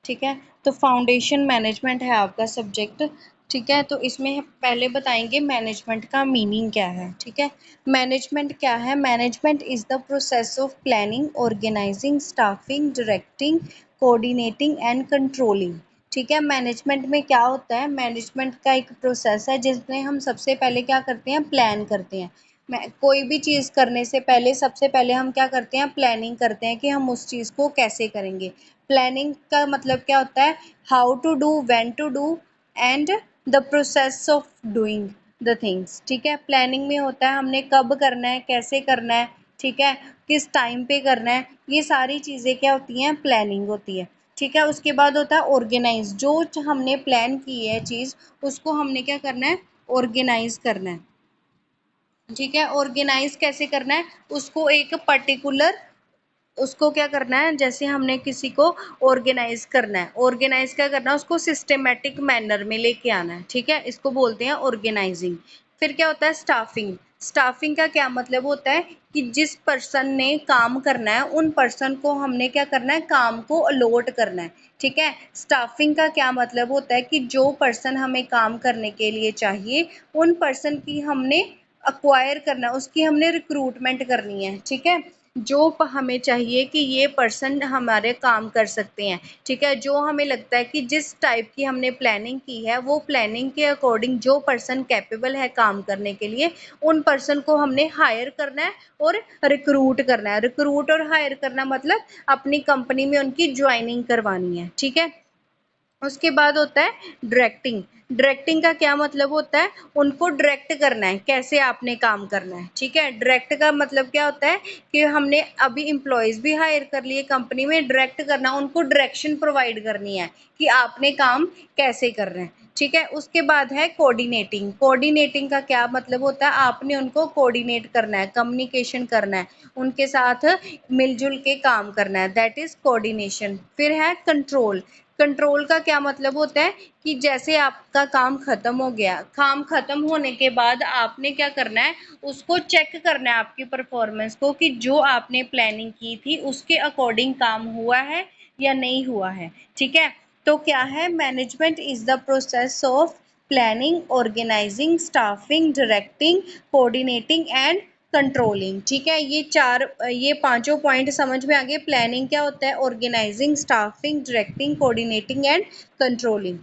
ठीक है। तो फाउंडेशन मैनेजमेंट है आपका सब्जेक्ट। ठीक है, तो इसमें पहले बताएंगे मैनेजमेंट का मीनिंग क्या है। ठीक है, मैनेजमेंट क्या है? Management is the process of planning, organizing, staffing, directing, coordinating and controlling. ठीक है, मैनेजमेंट में क्या होता है? मैनेजमेंट का एक प्रोसेस है जिसमें हम सबसे पहले क्या करते हैं? प्लान करते हैं। कोई भी चीज़ करने से पहले सबसे पहले हम क्या करते हैं? प्लानिंग करते हैं कि हम उस चीज़ को कैसे करेंगे। प्लानिंग का मतलब क्या होता है? How to do, when to do and the process of doing the things. ठीक है, प्लानिंग में होता है हमने कब करना है, कैसे करना है, ठीक है, किस टाइम पे करना है, ये सारी चीज़ें क्या होती हैं? प्लानिंग होती है। ठीक है, उसके बाद होता है ऑर्गेनाइज। जो हमने प्लान की है चीज़, उसको हमने क्या करना है? ऑर्गेनाइज करना है। ठीक है, ऑर्गेनाइज कैसे करना है? उसको एक पर्टिकुलर, उसको क्या करना है? जैसे हमने किसी को ऑर्गेनाइज करना है, ऑर्गेनाइज क्या करना है? उसको सिस्टमेटिक मैनर में लेके आना है। ठीक है, इसको बोलते हैं ऑर्गेनाइजिंग। फिर क्या होता है? स्टाफिंग। स्टाफिंग का क्या मतलब होता है? कि जिस पर्सन ने काम करना है उन पर्सन को हमने क्या करना है? काम को अलॉट करना है। ठीक है, स्टाफिंग का क्या मतलब होता है? कि जो पर्सन हमें काम करने के लिए चाहिए उन पर्सन की हमने अक्वायर करना है, उसकी हमने रिक्रूटमेंट करनी है। ठीक है, जो हमें चाहिए कि ये पर्सन हमारे काम कर सकते हैं। ठीक है, जो हमें लगता है कि जिस टाइप की हमने प्लानिंग की है वो प्लानिंग के अकॉर्डिंग जो पर्सन कैपेबल है काम करने के लिए, उन पर्सन को हमने हायर करना है और रिक्रूट करना है। रिक्रूट और हायर करना मतलब अपनी कंपनी में उनकी ज्वाइनिंग करवानी है। ठीक है, उसके बाद होता है डायरेक्टिंग। डायरेक्टिंग का क्या मतलब होता है? उनको डायरेक्ट करना है, कैसे आपने काम करना है। ठीक है, डायरेक्ट का मतलब क्या होता है? कि हमने अभी एम्प्लॉयज़ भी हायर कर लिए कंपनी में, डायरेक्ट करना, उनको डायरेक्शन प्रोवाइड करनी है कि आपने काम कैसे करना है। ठीक है, उसके बाद है कोऑर्डिनेटिंग। कोऑर्डिनेटिंग का क्या मतलब होता है? आपने उनको कोऑर्डिनेट करना है, कम्युनिकेशन करना है, उनके साथ मिलजुल के काम करना है, दैट इज कोऑर्डिनेशन। फिर है कंट्रोल। कंट्रोल का क्या मतलब होता है? कि जैसे आपका काम खत्म हो गया, काम खत्म होने के बाद आपने क्या करना है? उसको चेक करना है आपकी परफॉर्मेंस को कि जो आपने प्लानिंग की थी उसके अकॉर्डिंग काम हुआ है या नहीं हुआ है। ठीक है, तो क्या है? Management is the process of planning, organizing, staffing, directing, coordinating and controlling. ठीक है, ये पांचों पॉइंट समझ में आ गए। प्लानिंग क्या होता है? Organizing, staffing, directing, coordinating and controlling.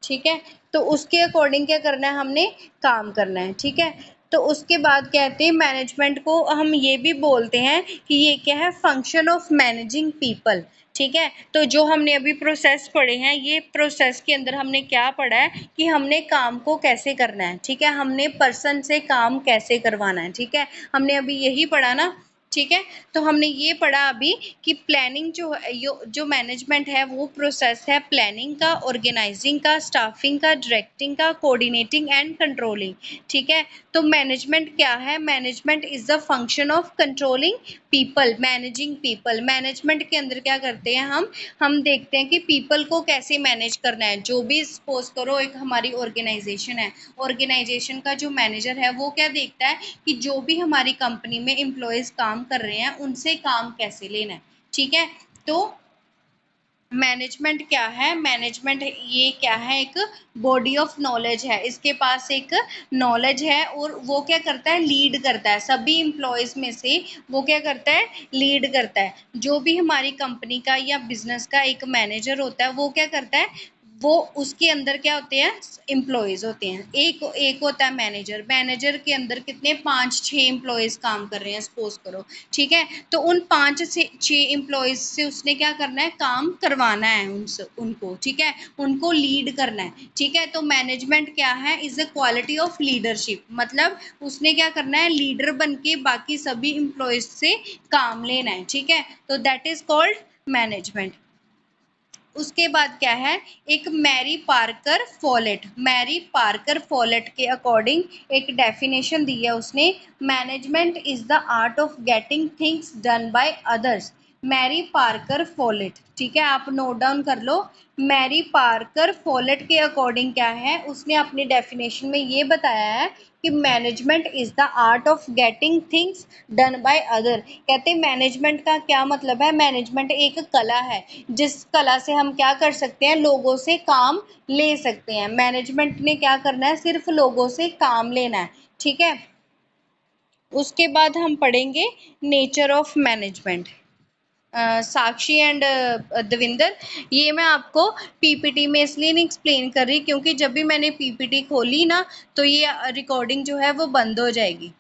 ठीक है, तो उसके अकॉर्डिंग क्या करना है? हमने काम करना है। ठीक है, तो उसके बाद कहते हैं मैनेजमेंट को हम ये भी बोलते हैं कि ये क्या है? Function of managing people. ठीक है, तो जो हमने अभी प्रोसेस पढ़े हैं, ये प्रोसेस के अंदर हमने क्या पढ़ा है? कि हमने काम को कैसे करना है। ठीक है, हमने पर्सन से काम कैसे करवाना है। ठीक है, हमने अभी यही पढ़ा ना। ठीक है, तो हमने ये पढ़ा अभी कि प्लानिंग जो मैनेजमेंट है वो प्रोसेस है प्लानिंग का, ऑर्गेनाइजिंग का, स्टाफिंग का, डायरेक्टिंग का, कोऑर्डिनेटिंग एंड कंट्रोलिंग। ठीक है, तो मैनेजमेंट क्या है? Management is the function of controlling people, managing people. Management के अंदर क्या करते हैं हम देखते हैं कि पीपल को कैसे मैनेज करना है। जो भी सपोज करो एक हमारी ऑर्गेनाइजेशन है, ऑर्गेनाइजेशन का जो मैनेजर है वो क्या देखता है? कि जो भी हमारी कंपनी में एम्प्लॉयज़ काम कर रहे हैं उनसे काम कैसे लेना है। ठीक है, तो मैनेजमेंट क्या है? मैनेजमेंट ये क्या है? एक बॉडी ऑफ नॉलेज है, इसके पास एक नॉलेज है और वो क्या करता है? लीड करता है सभी एम्प्लॉयज़ में से। वो क्या करता है? लीड करता है। जो भी हमारी कंपनी का या बिजनेस का एक मैनेजर होता है वो क्या करता है? वो उसके अंदर क्या होते हैं? एम्प्लॉयज़ होते हैं। एक एक होता है मैनेजर। मैनेजर के अंदर कितने? 5-6 एम्प्लॉयज़ काम कर रहे हैं सपोज करो। ठीक है, तो उन 5 से 6 एम्प्लॉयज़ से उसने क्या करना है? काम करवाना है उनसे, उनको। ठीक है, उनको लीड करना है। ठीक है, तो मैनेजमेंट क्या है? Is the quality of leadership. मतलब उसने क्या करना है? लीडर बन के बाकी सभी एम्प्लॉयज़ से काम लेना है। ठीक है, तो दैट इज कॉल्ड मैनेजमेंट। उसके बाद क्या है? एक Mary Parker Follett. Mary Parker Follett के अकॉर्डिंग एक डेफिनेशन दी है उसने। Management is the art of getting things done by others. Mary Parker Follett, ठीक है, आप नोट डाउन कर लो। मैरी पार्कर फोलेट के अकॉर्डिंग क्या है, उसने अपनी डेफिनेशन में ये बताया है कि management is the art of getting things done by other. कहते हैं मैनेजमेंट का क्या मतलब है, मैनेजमेंट एक कला है जिस कला से हम क्या कर सकते हैं, लोगों से काम ले सकते हैं। मैनेजमेंट ने क्या करना है, सिर्फ लोगों से काम लेना है, ठीक है। उसके बाद हम पढ़ेंगे nature of management. Sakshi and Davinder, ये मैं आपको पीपीटी में इसलिए नहीं एक्सप्लेन कर रही क्योंकि जब भी मैंने पीपीटी खोली ना तो ये रिकॉर्डिंग जो है वो बंद हो जाएगी,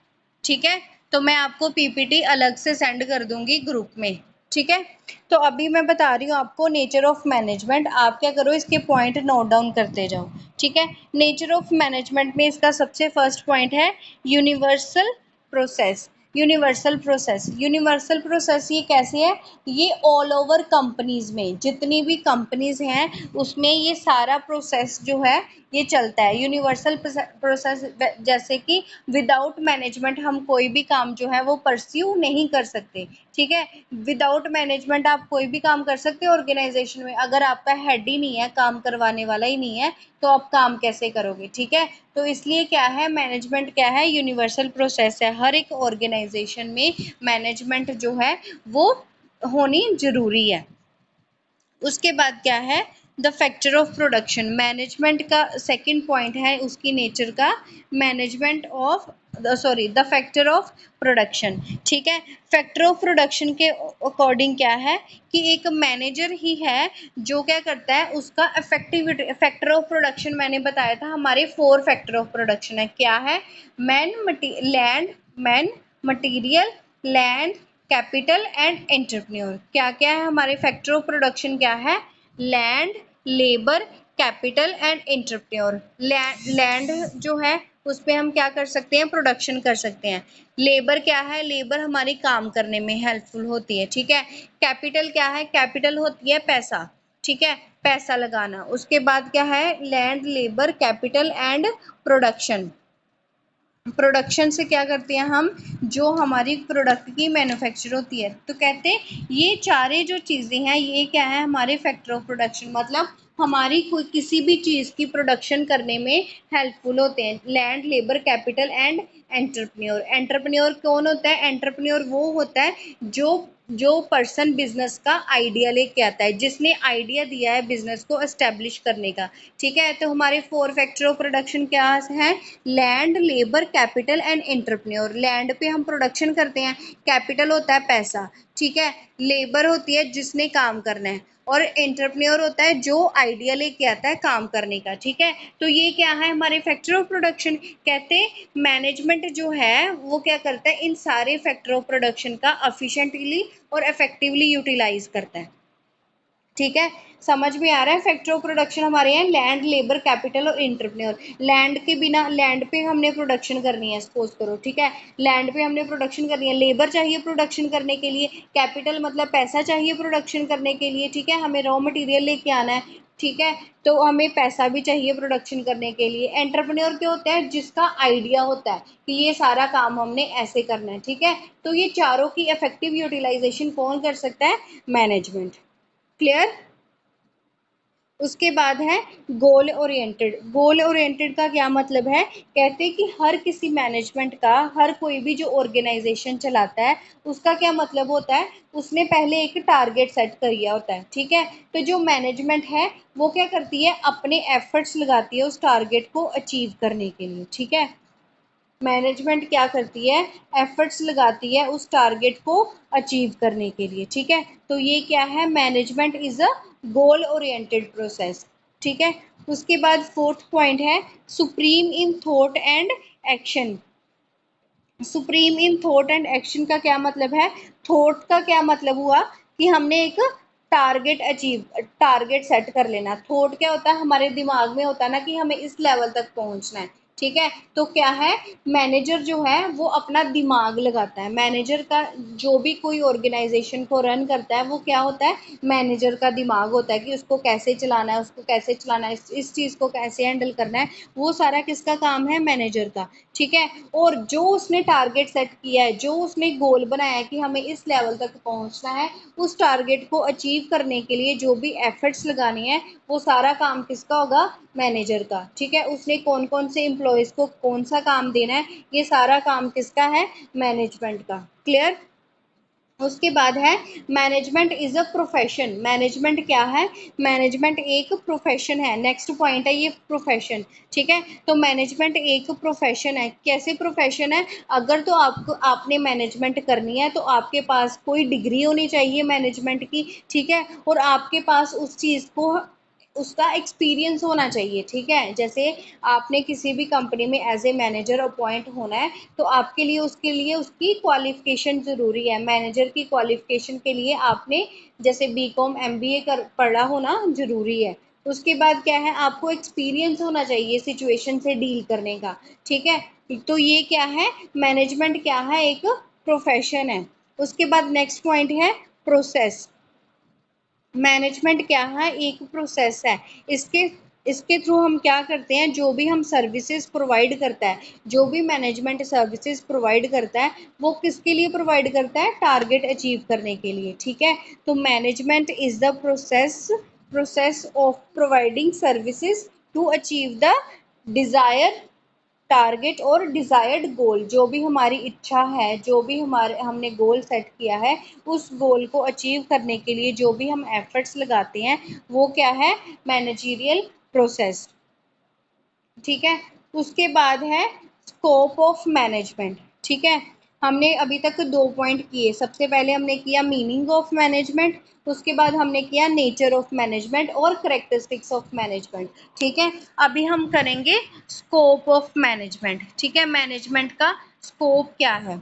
ठीक है। तो मैं आपको पीपीटी अलग से सेंड कर दूंगी ग्रुप में, ठीक है। तो अभी मैं बता रही हूँ आपको नेचर ऑफ मैनेजमेंट, आप क्या करो इसके पॉइंट नोट डाउन करते जाओ, ठीक है। नेचर ऑफ मैनेजमेंट में इसका सबसे फर्स्ट पॉइंट है यूनिवर्सल प्रोसेस। यूनिवर्सल प्रोसेस ये कैसे है, ये ऑल ओवर कंपनीज में जितनी भी कंपनीज हैं उसमें ये सारा प्रोसेस जो है ये चलता है। यूनिवर्सल प्रोसेस जैसे कि विदाउट मैनेजमेंट हम कोई भी काम जो है वो परस्यू नहीं कर सकते, ठीक है। विदाउट मैनेजमेंट आप कोई भी काम कर सकते हो ऑर्गेनाइजेशन में, अगर आपका हेड ही नहीं है, काम करवाने वाला ही नहीं है, तो आप काम कैसे करोगे, ठीक है। तो इसलिए क्या है, मैनेजमेंट क्या है, यूनिवर्सल प्रोसेस है। हर एक ऑर्गेनाइजेशन में मैनेजमेंट जो है वो होनी जरूरी है। उसके बाद क्या है, the factor of production. Management का सेकंड पॉइंट है उसकी नेचर का, management of sorry the factor of production, ठीक है। फैक्टर ऑफ प्रोडक्शन के अकॉर्डिंग क्या है कि एक मैनेजर ही है जो क्या करता है, उसका इफेक्टिविटी। फैक्टर ऑफ प्रोडक्शन मैंने बताया था हमारे 4 फैक्टर ऑफ प्रोडक्शन है, क्या है, man material land capital and entrepreneur. क्या क्या है हमारे फैक्टर ऑफ प्रोडक्शन, क्या है, land labour capital and entrepreneur. Land जो है उस पे हम क्या कर सकते हैं, प्रोडक्शन कर सकते हैं। लेबर क्या है, लेबर हमारी काम करने में हेल्पफुल होती है, ठीक है। कैपिटल क्या है, कैपिटल होती है पैसा, ठीक है, पैसा लगाना। उसके बाद क्या है, land labour capital and production. Production से क्या करते हैं हम, जो हमारी प्रोडक्ट की मैन्युफैक्चर होती है। तो कहते हैं ये चारे जो चीज़ें हैं ये क्या है, हमारे फैक्टर ऑफ प्रोडक्शन, मतलब हमारी कोई किसी भी चीज़ की प्रोडक्शन करने में हेल्पफुल होते हैं। Land labour capital and entrepreneur. Entrepreneur कौन होता है, एंटरप्रेन्योर वो होता है जो जो पर्सन बिजनेस का आइडिया लेके आता है, जिसने आइडिया दिया है बिजनेस को एस्टेब्लिश करने का, ठीक है। तो हमारे 4 फैक्टर ऑफ प्रोडक्शन क्या है, land labour capital and entrepreneur. Land पे हम प्रोडक्शन करते हैं, कैपिटल होता है पैसा, ठीक है। लेबर होती है जिसने काम करना है, और एंटरप्रेन्योर होता है जो आइडिया लेके आता है काम करने का, ठीक है। तो ये क्या है हमारे फैक्टर ऑफ प्रोडक्शन। कहते हैं मैनेजमेंट जो है वो क्या करता है, इन सारे फैक्टर ऑफ प्रोडक्शन का एफिशिएंटली और इफेक्टिवली यूटिलाइज करता है, ठीक है। समझ में आ रहा है, फैक्टर ऑफ प्रोडक्शन हमारे हैं लैंड लेबर कैपिटल और एंटरप्रेन्योर। लैंड के बिना, लैंड पे हमने प्रोडक्शन करनी है सपोज करो, ठीक है, लैंड पे हमने प्रोडक्शन करनी है, लेबर चाहिए प्रोडक्शन करने के लिए, कैपिटल मतलब पैसा चाहिए प्रोडक्शन करने के लिए, ठीक है, हमें रॉ मटेरियल लेके आना है, ठीक है। तो हमें पैसा भी चाहिए प्रोडक्शन करने के लिए। एंटरप्रेन्योर क्या होता है, जिसका आइडिया होता है कि ये सारा काम हमने ऐसे करना है, ठीक है। तो ये चारों की इफेक्टिव यूटिलाइजेशन कौन कर सकता है, मैनेजमेंट। क्लियर। उसके बाद है गोल ओरिएंटेड। गोल ओरिएंटेड का क्या मतलब है, कहते हैं कि हर किसी मैनेजमेंट का, हर कोई भी जो ऑर्गेनाइजेशन चलाता है उसका क्या मतलब होता है, उसने पहले एक टारगेट सेट किया होता है, ठीक है। तो जो मैनेजमेंट है वो क्या करती है, अपने एफर्ट्स लगाती है उस टारगेट को अचीव करने के लिए, ठीक है। मैनेजमेंट क्या करती है, एफर्ट्स लगाती है उस टारगेट को अचीव करने के लिए, ठीक है। तो ये क्या है, management is a goal oriented process, ठीक है। उसके बाद फोर्थ पॉइंट है supreme in thought and action. Supreme in thought and action का क्या मतलब है, थॉट का क्या मतलब हुआ कि हमने एक टारगेट सेट कर लेना। थॉट क्या होता है, हमारे दिमाग में होता है ना कि हमें इस लेवल तक पहुंचना है, ठीक है। तो क्या है, मैनेजर जो है वो अपना दिमाग लगाता है। मैनेजर का जो भी कोई ऑर्गेनाइजेशन को रन करता है वो क्या होता है, मैनेजर का दिमाग होता है कि उसको कैसे चलाना है, उसको कैसे चलाना है, इस चीज़ को कैसे हैंडल करना है, वो सारा किसका काम है, मैनेजर का। ठीक है। और जो उसने टारगेट सेट किया है, जो उसने गोल बनाया है कि हमें इस लेवल तक पहुंचना है, उस टारगेट को अचीव करने के लिए जो भी एफर्ट्स लगाने हैं, वो सारा काम किसका होगा, मैनेजर का। ठीक है। उसने कौन कौन से एम्प्लॉयज़ को कौन सा काम देना है, ये सारा काम किसका है, मैनेजमेंट का। क्लियर। उसके बाद है management is a profession. Management क्या है, मैनेजमेंट एक प्रोफेशन है। नेक्स्ट पॉइंट है ये प्रोफेशन। ठीक है। तो मैनेजमेंट एक प्रोफेशन है। कैसे प्रोफेशन है, अगर तो आपको आपने मैनेजमेंट करनी है तो आपके पास कोई डिग्री होनी चाहिए मैनेजमेंट की। ठीक है। और आपके पास उस चीज़ को उसका एक्सपीरियंस होना चाहिए। ठीक है। जैसे आपने किसी भी कंपनी में एज ए मैनेजर अपॉइंट होना है, तो आपके लिए उसके लिए उसकी क्वालिफिकेशन ज़रूरी है। मैनेजर की क्वालिफिकेशन के लिए आपने जैसे बीकॉम एमबीए कर पढ़ा होना ज़रूरी है। उसके बाद क्या है, आपको एक्सपीरियंस होना चाहिए सिचुएशन से डील करने का। ठीक है। तो ये क्या है, मैनेजमेंट क्या है, एक प्रोफेशन है। उसके बाद नेक्स्ट पॉइंट है प्रोसेस। मैनेजमेंट क्या है, एक प्रोसेस है। इसके इसके थ्रू हम क्या करते हैं, जो भी हम सर्विसेज प्रोवाइड करता है, जो भी मैनेजमेंट सर्विसेज प्रोवाइड करता है, वो किसके लिए प्रोवाइड करता है, टारगेट अचीव करने के लिए। ठीक है। तो management is the process of providing services to achieve the desire target और डिजायर्ड गोल। जो भी हमारी इच्छा है, जो भी हमारे हमने गोल सेट किया है, उस गोल को अचीव करने के लिए जो भी हम एफर्ट्स लगाते हैं, वो क्या है, मैनेजरियल प्रोसेस। ठीक है। उसके बाद है स्कोप ऑफ मैनेजमेंट। ठीक है। हमने अभी तक दो पॉइंट किए। सबसे पहले हमने किया मीनिंग ऑफ मैनेजमेंट, उसके बाद हमने किया नेचर ऑफ मैनेजमेंट और करेक्टरिस्टिक्स ऑफ मैनेजमेंट। ठीक है। अभी हम करेंगे स्कोप ऑफ मैनेजमेंट। ठीक है। मैनेजमेंट का स्कोप क्या है,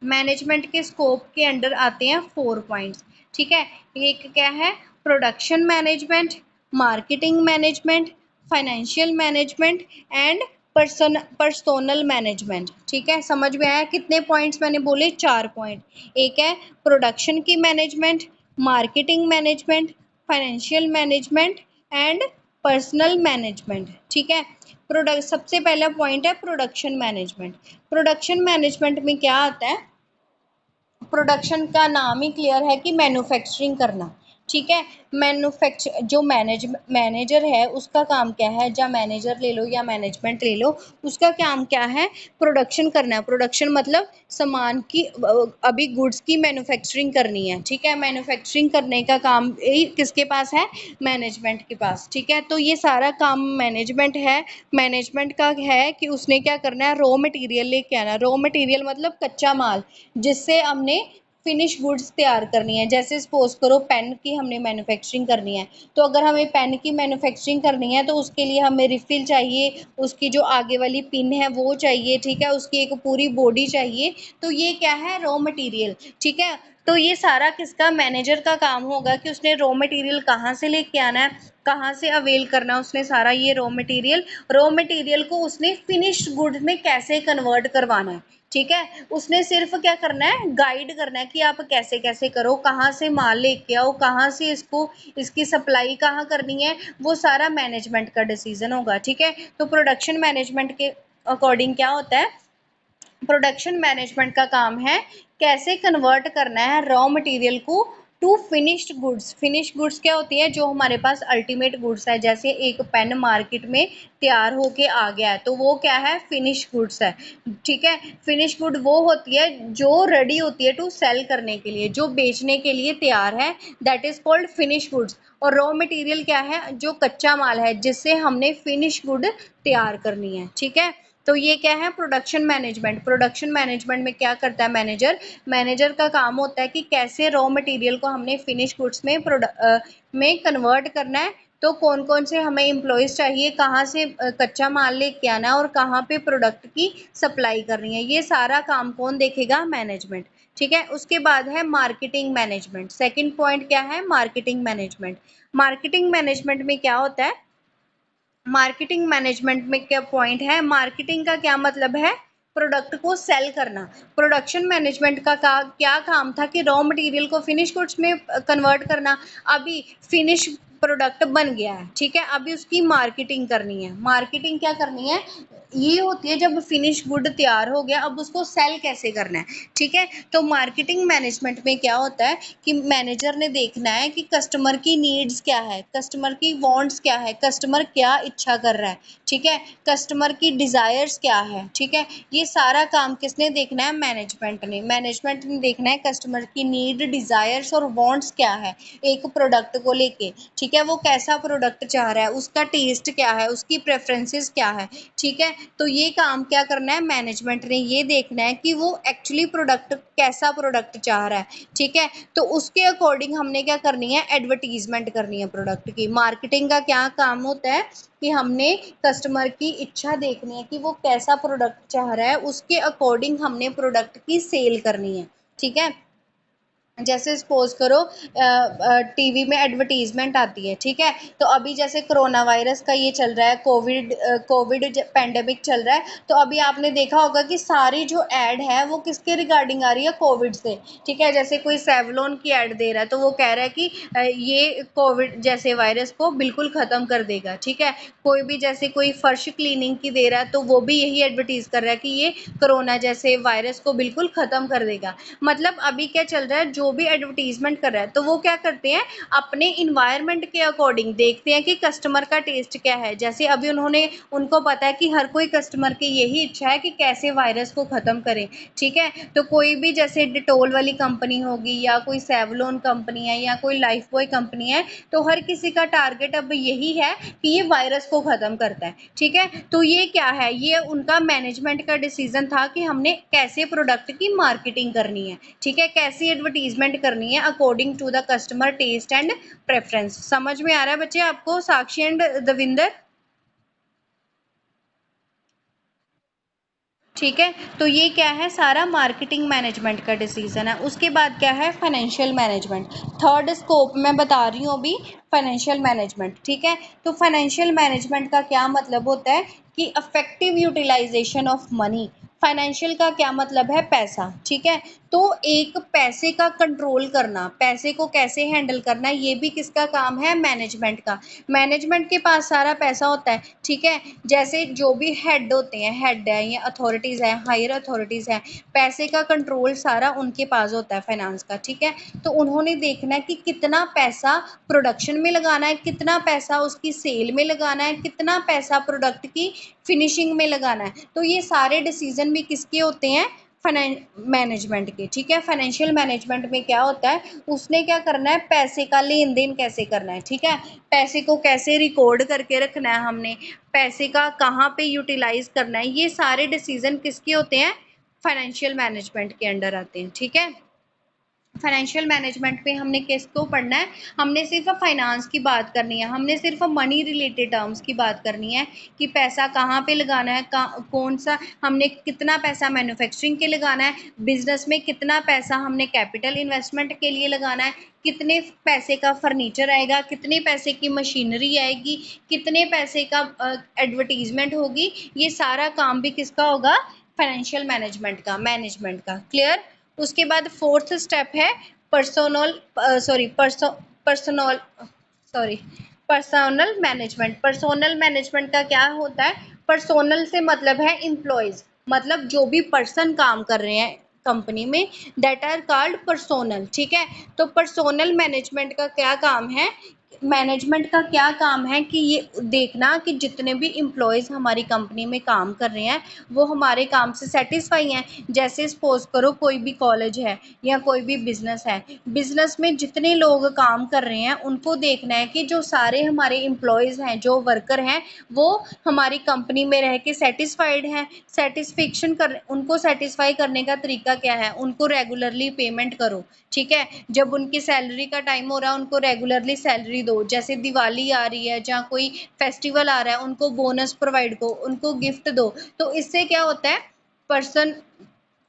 मैनेजमेंट के स्कोप के अंडर आते हैं 4 पॉइंट्स। ठीक है। एक क्या है, production management, marketing management, financial management and personnel management. ठीक है। समझ में आया, कितने पॉइंट्स मैंने बोले, 4 पॉइंट। एक है प्रोडक्शन की management, marketing management, financial management and personal management. ठीक है। प्रोडक्ट सबसे पहला पॉइंट है प्रोडक्शन मैनेजमेंट। प्रोडक्शन मैनेजमेंट में क्या आता है, प्रोडक्शन का नाम ही क्लियर है कि मैन्युफैक्चरिंग करना। ठीक है। मैन्युफैक्चर जो मैनेजर है उसका काम क्या है, या मैनेजर ले लो या मैनेजमेंट ले लो, उसका काम क्या है, प्रोडक्शन करना है। प्रोडक्शन मतलब सामान की अभी गुड्स की मैन्युफैक्चरिंग करनी है। ठीक है। मैन्युफैक्चरिंग करने का काम किसके पास है, मैनेजमेंट के पास। ठीक है। तो ये सारा काम मैनेजमेंट है। मैनेजमेंट का है कि उसने क्या करना है, रॉ मटेरियल लेके आना। रॉ मटेरियल मतलब कच्चा माल, जिससे हमने फिनिश गुड्स तैयार करनी है। जैसे सपोज करो पेन की हमने मैन्युफैक्चरिंग करनी है, तो अगर हमें पेन की मैन्युफैक्चरिंग करनी है तो उसके लिए हमें रिफिल चाहिए, उसकी जो आगे वाली पिन है वो चाहिए। ठीक है। उसकी एक पूरी बॉडी चाहिए। तो ये क्या है, रॉ मटेरियल। ठीक है। तो ये सारा किसका, मैनेजर का काम होगा कि उसने रॉ मटेरियल कहाँ से लेके आना है, कहाँ से अवेल करना है उसने सारा ये रॉ मटेरियल को उसने फिनिश्ड गुड्स में कैसे कन्वर्ट करवाना है। ठीक है। उसने सिर्फ क्या करना है, गाइड करना है कि आप कैसे कैसे करो, कहाँ से माल लेके आओ, कहाँ से इसको इसकी सप्लाई कहाँ करनी है, वो सारा मैनेजमेंट का डिसीजन होगा। ठीक है। तो प्रोडक्शन मैनेजमेंट के अकॉर्डिंग क्या होता है, प्रोडक्शन मैनेजमेंट का काम है कैसे कन्वर्ट करना है रॉ मटेरियल को to finished goods. Finished goods क्या होती है, जो हमारे पास अल्टीमेट गुड्स है। जैसे एक पेन मार्केट में तैयार होके आ गया है तो वो क्या है, फिनिश गुड्स है। ठीक है। फिनिश गुड वो होती है जो रेडी होती है टू सेल करने के लिए, जो बेचने के लिए तैयार है, that is called finish goods. और रॉ मटेरियल क्या है, जो कच्चा माल है जिससे हमने फिनिश गुड तैयार करनी है। ठीक है। तो ये क्या है, प्रोडक्शन मैनेजमेंट। प्रोडक्शन मैनेजमेंट में क्या करता है मैनेजर, मैनेजर का काम होता है कि कैसे रॉ मटेरियल को हमने फिनिश गुड्स में में कन्वर्ट करना है। तो कौन कौन से हमें एम्प्लॉयज़ चाहिए, कहाँ से कच्चा माल लेके आना है और कहाँ पे प्रोडक्ट की सप्लाई करनी है, ये सारा काम कौन देखेगा, मैनेजमेंट। ठीक है। उसके बाद है मार्केटिंग मैनेजमेंट। सेकंड पॉइंट क्या है, मार्केटिंग मैनेजमेंट। मार्केटिंग मैनेजमेंट में क्या होता है, मार्केटिंग मैनेजमेंट में क्या पॉइंट है, मार्केटिंग का क्या मतलब है, प्रोडक्ट को सेल करना। प्रोडक्शन मैनेजमेंट का क्या काम था कि रॉ मटेरियल को फिनिश गुड्स में कन्वर्ट करना। अभी फिनिश प्रोडक्ट बन गया है, ठीक है, अभी उसकी मार्केटिंग करनी है। मार्केटिंग क्या करनी है, ये होती है जब फिनिश गुड तैयार हो गया, अब उसको सेल कैसे करना है, ठीक है। तो मार्केटिंग मैनेजमेंट में क्या होता है कि मैनेजर ने देखना है कि कस्टमर की नीड्स क्या है, कस्टमर की वांट्स क्या है, कस्टमर क्या इच्छा कर रहा है, ठीक है, कस्टमर की डिजायर्स क्या है, ठीक है। ये सारा काम किसने देखना है, मैनेजमेंट ने। मैनेजमेंट ने देखना है कस्टमर की नीड, डिजायर्स और वांट्स क्या है एक प्रोडक्ट को लेके, ठीक है, वो कैसा प्रोडक्ट चाह रहा है, उसका टेस्ट क्या है, उसकी प्रेफरेंसेस क्या है, ठीक है। तो ये काम क्या करना है, मैनेजमेंट ने ये देखना है कि वो एक्चुअली प्रोडक्ट कैसा प्रोडक्ट चाह रहा है, ठीक है। तो उसके अकॉर्डिंग हमने क्या करनी है, एडवर्टीजमेंट करनी है प्रोडक्ट की। मार्केटिंग का क्या काम होता है कि हमने कस्टमर की इच्छा देखनी है कि वो कैसा प्रोडक्ट चाह रहा है, उसके अकॉर्डिंग हमने प्रोडक्ट की सेल करनी है, ठीक है। जैसे सपोज करो टीवी में एडवर्टीजमेंट आती है, ठीक है। तो अभी जैसे कोरोना वायरस का ये चल रहा है, कोविड पैंडेमिक चल रहा है, तो अभी आपने देखा होगा कि सारी जो एड है वो किसके रिगार्डिंग आ रही है, कोविड से, ठीक है। जैसे कोई सेवलॉन की एड दे रहा है तो वो कह रहा है कि ये कोविड जैसे वायरस को बिल्कुल खत्म कर देगा, ठीक है। कोई भी जैसे कोई फर्श क्लीनिंग की दे रहा है तो वो भी यही एडवर्टीज कर रहा है कि ये कोरोना जैसे वायरस को बिल्कुल खत्म कर देगा। मतलब अभी क्या चल रहा है, जो भी एडवर्टीजमेंट कर रहा है तो वो क्या करते हैं, अपने इन्वायरमेंट के अकॉर्डिंग देखते हैं कि कस्टमर का टेस्ट क्या है। जैसे अभी उनको पता है कि हर कोई कस्टमर की यही इच्छा है कि कैसे वायरस को खत्म करें, ठीक है। तो कोई भी जैसे डिटोल वाली कंपनी होगी या कोई सेवलॉन कंपनी है या कोई लाइफ बॉय कंपनी है, तो हर किसी का टारगेट अब यही है कि ये वायरस को खत्म करता है, ठीक है। तो ये क्या है, ये उनका मैनेजमेंट का डिसीजन था कि हमने कैसे प्रोडक्ट की मार्केटिंग करनी है, ठीक है, कैसी एडवर्टीजमेंट करनी है according to the customer taste and preference. समझ में आ रहा है बच्चे आपको, साक्षी एंड दविंदर? ठीक है। तो ये क्या है, सारा मार्केटिंग मैनेजमेंट का डिसीजन है। उसके बाद क्या है, फाइनेंशियल मैनेजमेंट। थर्ड स्कोप मैं बता रही हूँ अभी, फाइनेंशियल मैनेजमेंट, ठीक है। तो फाइनेंशियल मैनेजमेंट का क्या मतलब होता है कि effective utilization of money. Financial का क्या मतलब है, पैसा, ठीक है। तो एक पैसे का कंट्रोल करना, पैसे को कैसे हैंडल करना, ये भी किसका काम है, मैनेजमेंट का। मैनेजमेंट के पास सारा पैसा होता है, ठीक है। जैसे जो भी हेड होते हैं, हेड है या अथॉरिटीज़ है, हायर अथॉरिटीज़ है, पैसे का कंट्रोल सारा उनके पास होता है, फाइनेंस का, ठीक है। तो उन्होंने देखना है कि कितना पैसा प्रोडक्शन में लगाना है, कितना पैसा उसकी सेल में लगाना है, कितना पैसा प्रोडक्ट की फिनिशिंग में लगाना है। तो ये सारे डिसीजन भी किसके होते हैं, मैनेजमेंट के, ठीक है। फाइनेंशियल मैनेजमेंट में क्या होता है, उसने क्या करना है, पैसे का लेन देन कैसे करना है, ठीक है। पैसे को कैसे रिकॉर्ड करके रखना है हमने, पैसे का कहाँ पे यूटिलाइज करना है, ये सारे डिसीजन किसके होते हैं, फाइनेंशियल मैनेजमेंट के अंडर आते हैं, ठीक है। फाइनेंशियल मैनेजमेंट में हमने किसको पढ़ना है, हमने सिर्फ फाइनेंस की बात करनी है, हमने सिर्फ मनी रिलेटेड टर्म्स की बात करनी है कि पैसा कहाँ पे लगाना है, कौन सा हमने कितना पैसा मैन्युफैक्चरिंग के लगाना है, बिजनेस में कितना पैसा हमने कैपिटल इन्वेस्टमेंट के लिए लगाना है, कितने पैसे का फर्नीचर आएगा, कितने पैसे की मशीनरी आएगी, कितने पैसे का एडवर्टीजमेंट होगी, ये सारा काम भी किसका होगा, फाइनेंशियल मैनेजमेंट का। क्लियर? उसके बाद फोर्थ स्टेप है personnel sorry personal sorry personnel management. Personnel management का क्या होता है, पर्सोनल से मतलब है एम्प्लॉयज, मतलब जो भी पर्सन काम कर रहे हैं कंपनी में, दैट आर कॉल्ड पर्सोनल, ठीक है। तो पर्सोनल मैनेजमेंट का क्या काम है, मैनेजमेंट का क्या काम है कि ये देखना कि जितने भी एम्प्लॉयज़ हमारी कंपनी में काम कर रहे हैं वो हमारे काम से सेटिस्फाई हैं। जैसे सपोज करो कोई भी कॉलेज है या कोई भी बिजनेस है, बिजनेस में जितने लोग काम कर रहे हैं उनको देखना है कि जो सारे हमारे एम्प्लॉयज़ हैं, जो वर्कर हैं, वो हमारी कंपनी में रह के सेटिस्फाइड हैं। सेटिस्फेक्शन कर उनको सेटिस्फाई करने का तरीका क्या है, उनको रेगुलरली पेमेंट करो, ठीक है। जब उनकी सैलरी का टाइम हो रहा है उनको रेगुलरली सैलरी दो। जैसे दिवाली आ रही है, जहाँ कोई फेस्टिवल आ रहा है, उनको बोनस प्रोवाइड करो, उनको गिफ्ट दो। तो इससे क्या होता है, पर्सन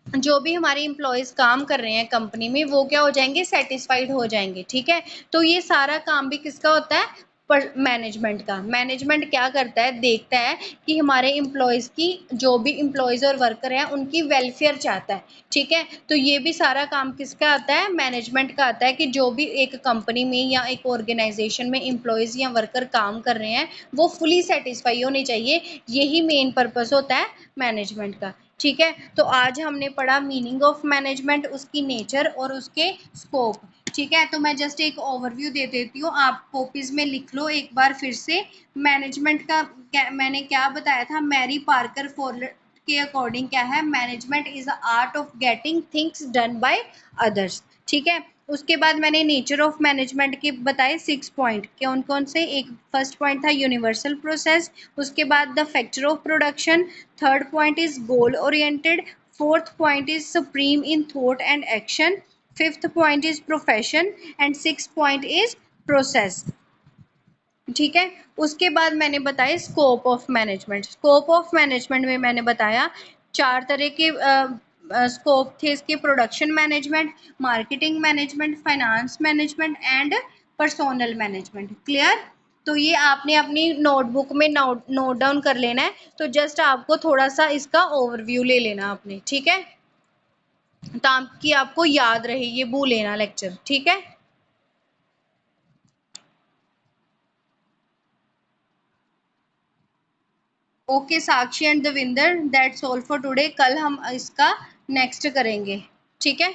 जो भी हमारे एम्प्लॉयज़ काम कर रहे हैं कंपनी में वो क्या हो जाएंगे, सेटिस्फाइड हो जाएंगे, ठीक है। तो ये सारा काम भी किसका होता है, पर मैनेजमेंट क्या करता है, देखता है कि हमारे एम्प्लॉयज़ की, जो भी एम्प्लॉयज़ और वर्कर हैं उनकी वेलफेयर चाहता है, ठीक है। तो ये भी सारा काम किसका आता है, मैनेजमेंट का आता है कि जो भी एक कंपनी में या एक ऑर्गेनाइजेशन में एम्प्लॉयज़ या वर्कर काम कर रहे हैं वो फुली सेटिस्फाई होने चाहिए, यही मेन पर्पस होता है मैनेजमेंट का, ठीक है। तो आज हमने पढ़ा मीनिंग ऑफ मैनेजमेंट, उसकी नेचर और उसके स्कोप, ठीक है। तो मैं जस्ट एक ओवरव्यू दे देती हूँ, आप कॉपीज में लिख लो एक बार फिर से। मैनेजमेंट का मैंने क्या बताया था, मैरी पार्कर फोर्ड के अकॉर्डिंग क्या है, management is the art of getting things done by others, ठीक है। उसके बाद मैंने नेचर ऑफ मैनेजमेंट के बताए 6 पॉइंट, कौन कौन से, एक फर्स्ट पॉइंट था यूनिवर्सल प्रोसेस, उसके बाद the factor of production, third point is goal oriented, fourth point is supreme in thought and action, fifth point is profession and six point is process, ठीक है। उसके बाद मैंने बताया scope of management, scope of management में मैंने बताया 4 तरह के स्कोप थे इसके, production management, marketing management, finance management and personnel management, clear. तो ये आपने अपनी नोटबुक में नोट डाउन कर लेना है, तो जस्ट आपको थोड़ा सा इसका ओवरव्यू ले लेना आपने, ठीक है, ताकि आपको याद रहे, ये भूले ना लेक्चर, ठीक है। Okay Sakshi and Davinder, that's all for today, कल हम इसका नेक्स्ट करेंगे, ठीक है।